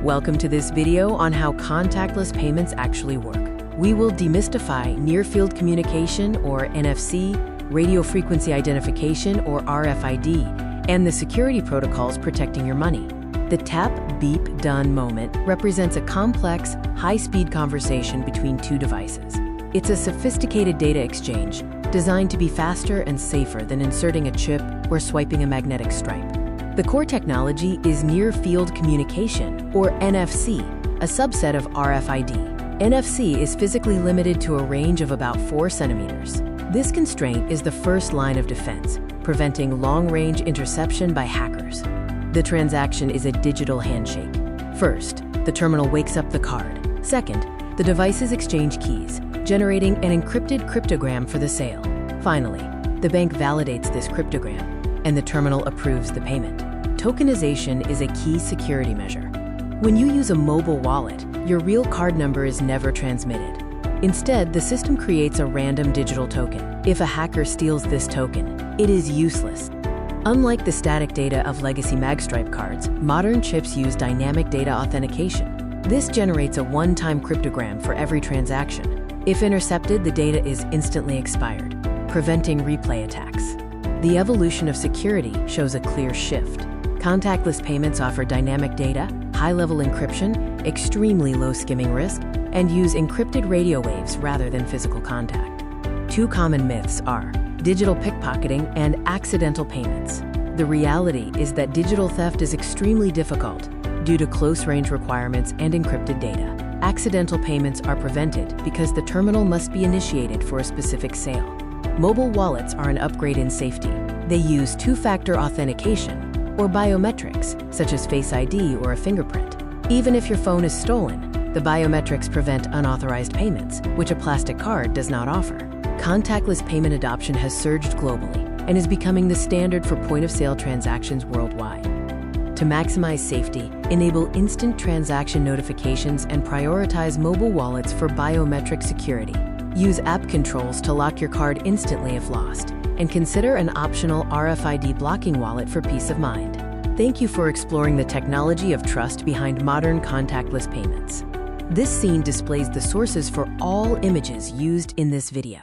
Welcome to this video on how contactless payments actually work. We will demystify near-field communication, or NFC, radio frequency identification, or RFID, and the security protocols protecting your money. The tap, beep, done moment represents a complex, high-speed conversation between two devices. It's a sophisticated data exchange designed to be faster and safer than inserting a chip or swiping a magnetic stripe. The core technology is near-field communication, or NFC, a subset of RFID. NFC is physically limited to a range of about 4 centimeters. This constraint is the first line of defense, preventing long-range interception by hackers. The transaction is a digital handshake. First, the terminal wakes up the card. Second, the devices exchange keys, generating an encrypted cryptogram for the sale. Finally, the bank validates this cryptogram, and the terminal approves the payment. Tokenization is a key security measure. When you use a mobile wallet, your real card number is never transmitted. Instead, the system creates a random digital token. If a hacker steals this token, it is useless. Unlike the static data of legacy magstripe cards, modern chips use dynamic data authentication. This generates a one-time cryptogram for every transaction. If intercepted, the data is instantly expired, preventing replay attacks. The evolution of security shows a clear shift. Contactless payments offer dynamic data, high-level encryption, extremely low skimming risk, and use encrypted radio waves rather than physical contact. Two common myths are digital pickpocketing and accidental payments. The reality is that digital theft is extremely difficult due to close-range requirements and encrypted data. Accidental payments are prevented because the terminal must be initiated for a specific sale. Mobile wallets are an upgrade in safety. They use two-factor authentication or biometrics, such as Face ID or a fingerprint. Even if your phone is stolen, the biometrics prevent unauthorized payments, which a plastic card does not offer. Contactless payment adoption has surged globally and is becoming the standard for point-of-sale transactions worldwide. To maximize safety, enable instant transaction notifications and prioritize mobile wallets for biometric security. Use app controls to lock your card instantly if lost, and consider an optional RFID blocking wallet for peace of mind. Thank you for exploring the technology of trust behind modern contactless payments. This scene displays the sources for all images used in this video.